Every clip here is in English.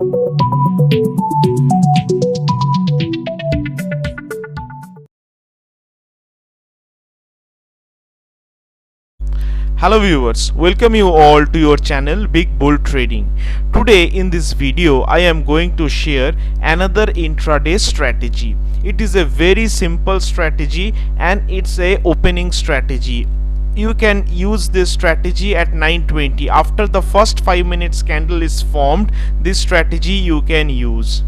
Hello viewers, welcome you all to your channel Big Bull Trading. Today in this video I am going to share another intraday strategy. It is a very simple strategy and it's a opening strategy. You can use this strategy at 9:20. After the first 5 minutes candle is formed, this strategy you can use.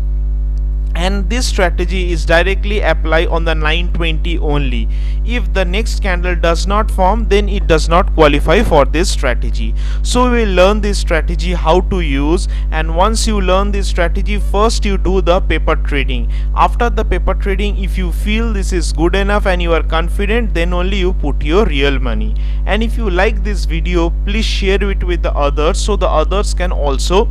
And this strategy is directly apply on the 9:20 only. If the next candle does not form, then it does not qualify for this strategy. So we will learn this strategy how to use, and once you learn this strategy, first you do the paper trading. After the paper trading, if you feel this is good enough and you are confident, then only you put your real money. And if you like this video, please share it with the others so the others can also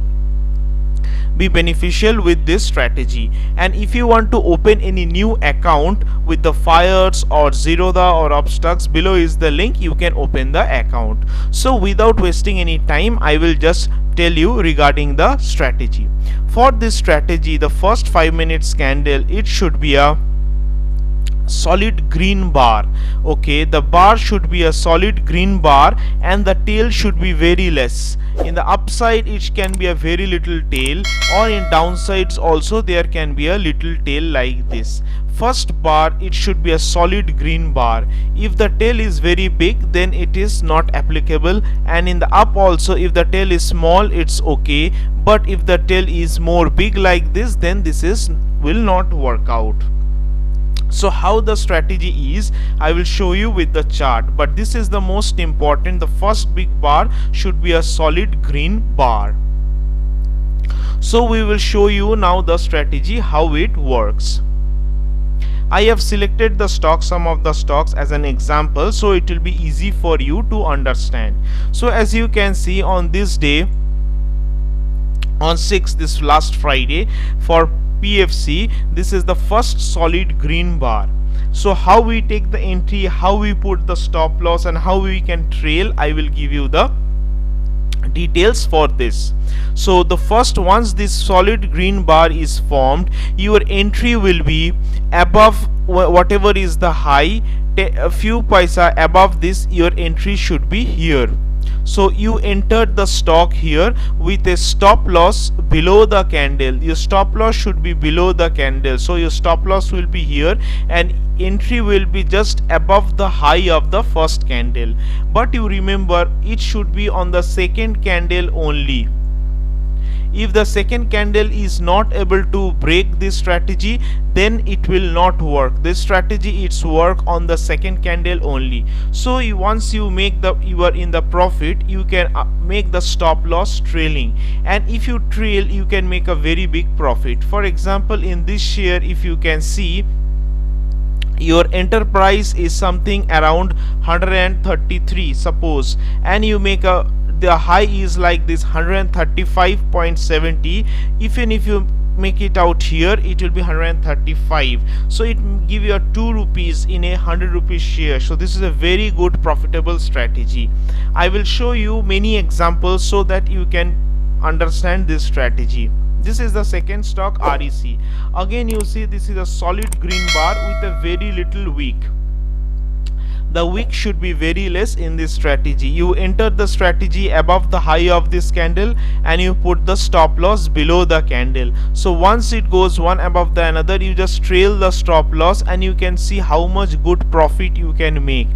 be beneficial with this strategy. And if you want to open any new account with the Fires or Zerodha or Upstocks, below is the link, you can open the account. So without wasting any time, I will just tell you regarding the strategy. For this strategy, the first 5 minutes candle, it should be a solid green bar. Okay, the bar should be a solid green bar and the tail should be very less. In the upside it can be a very little tail, or in downsides also there can be a little tail like this. First bar, it should be a solid green bar. If the tail is very big, then it is not applicable, and in the up also, if the tail is small, it's okay, but if the tail is more big like this, then this will not work out. So how the strategy is, I will show you with the chart, but this is the most important. The first big bar should be a solid green bar. So we will show you now the strategy how it works. I have selected the stocks, some of the stocks as an example, so it will be easy for you to understand. So as you can see, on this day, on 6th, this last Friday, for PFC, this is the first solid green bar. So how we take the entry, how we put the stop loss, and how we can trail, I will give you the details for this. So the first, once this solid green bar is formed, your entry will be above whatever is the high, a few paisa above this, your entry should be here. So you entered the stock here with a stop loss below the candle. Your stop loss should be below the candle, so your stop loss will be here and entry will be just above the high of the first candle. But you remember, it should be on the second candle only. If the second candle is not able to break this strategy, then it will not work. This strategy, it's work on the second candle only. So once you make you are in the profit, you can make the stop loss trailing, and if you trail, you can make a very big profit. For example, in this share, if you can see, your enterprise is something around 133 suppose, and you make the high is like this 135.70. even if you make it out here, it will be 135. So it give you a 2 rupees in a 100 rupees share. So this is a very good profitable strategy. I will show you many examples so that you can understand this strategy. This is the second stock, REC. Again you see, this is a solid green bar with a very little wick. The wick should be very less in this strategy. You enter the strategy above the high of this candle and you put the stop loss below the candle. So once it goes one above the another, you just trail the stop loss and you can see how much good profit you can make.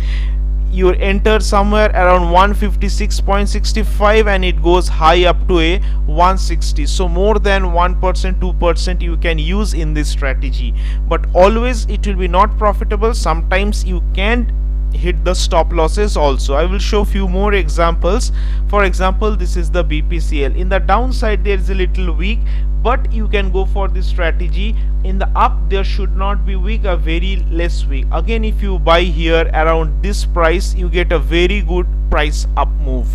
You enter somewhere around 156.65 and it goes high up to a 160. So more than 1%, 2% you can use in this strategy, but always it will be not profitable. Sometimes you can hit the stop losses also. I will show few more examples. For example, this is the BPCL. In the downside there is a little weak, but you can go for this strategy. In the up there should not be weak, a very less weak. Again, if you buy here around this price, you get a very good price up move.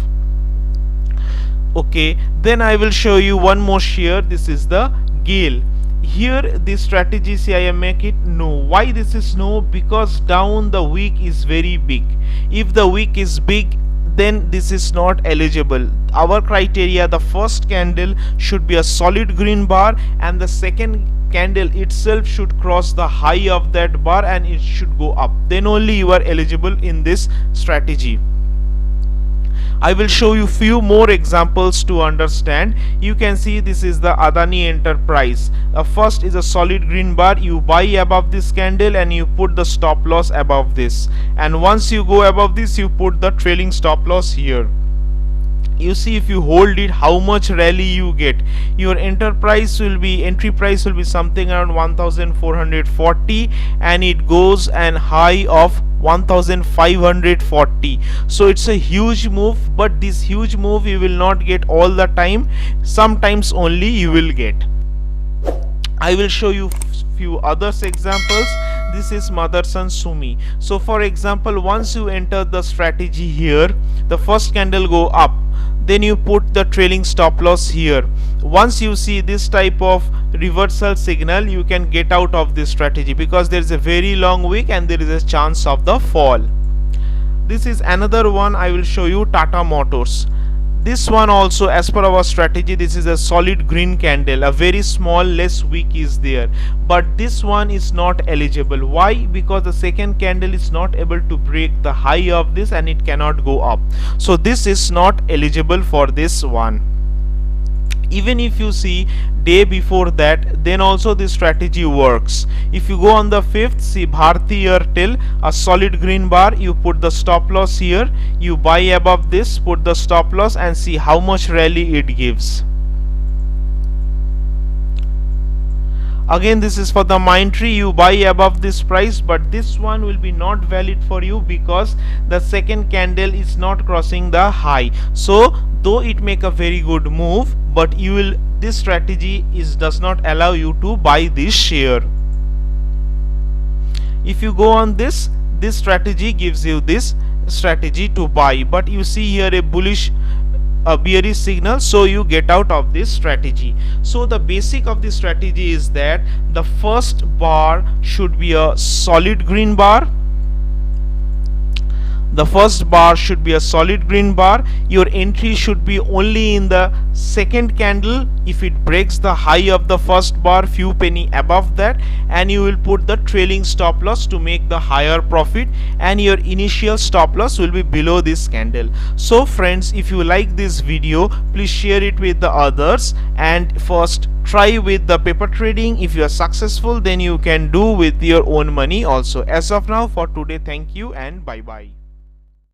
Okay, then I will show you one more share. This is the GAIL. Here this strategy, see, I make it no. Why this is no? Because down the wick is very big. If the wick is big, then this is not eligible. Our criteria, the first candle should be a solid green bar and the second candle itself should cross the high of that bar and it should go up, then only you are eligible in this strategy. I will show you few more examples to understand. You can see this is the Adani Enterprise. The first is a solid green bar. You buy above this candle and you put the stop loss above this, and once you go above this you put the trailing stop loss here. You see, if you hold it, how much rally you get. Your entry price will be something around 1440 and it goes an high of 1540. So it's a huge move, but this huge move you will not get all the time, sometimes only you will get. I will show you few others examples. This is Motherson Sumi. So for example, once you enter the strategy here, the first candle go up, then you put the trailing stop loss here. Once you see this type of reversal signal, you can get out of this strategy because there is a very long wick and there is a chance of the fall. This is another one I will show you, Tata Motors. This one also, as per our strategy, this is a solid green candle, a very small less wick is there, but this one is not eligible. Why? Because the second candle is not able to break the high of this and it cannot go up, so this is not eligible for this one. Even if you see day before that, then also this strategy works. If you go on the 5th, see Bharti Airtel, a solid green bar, you put the stop loss here, you buy above this, put the stop loss and see how much rally it gives. Again, this is for the Mindtree, you buy above this price, but this one will be not valid for you because the second candle is not crossing the high. So though it make a very good move, but this strategy does not allow you to buy this share. If you go on this strategy gives you this strategy to buy, but you see here a bearish signal, so you get out of this strategy. So the basic of this strategy is that the first bar should be a solid green bar. The first bar should be a solid green bar. Your entry should be only in the second candle if it breaks the high of the first bar few penny above that, and you will put the trailing stop loss to make the higher profit, and your initial stop loss will be below this candle. So friends, if you like this video, please share it with the others, and first try with the paper trading. If you are successful, then you can do with your own money also. As of now, for today, thank you and bye bye.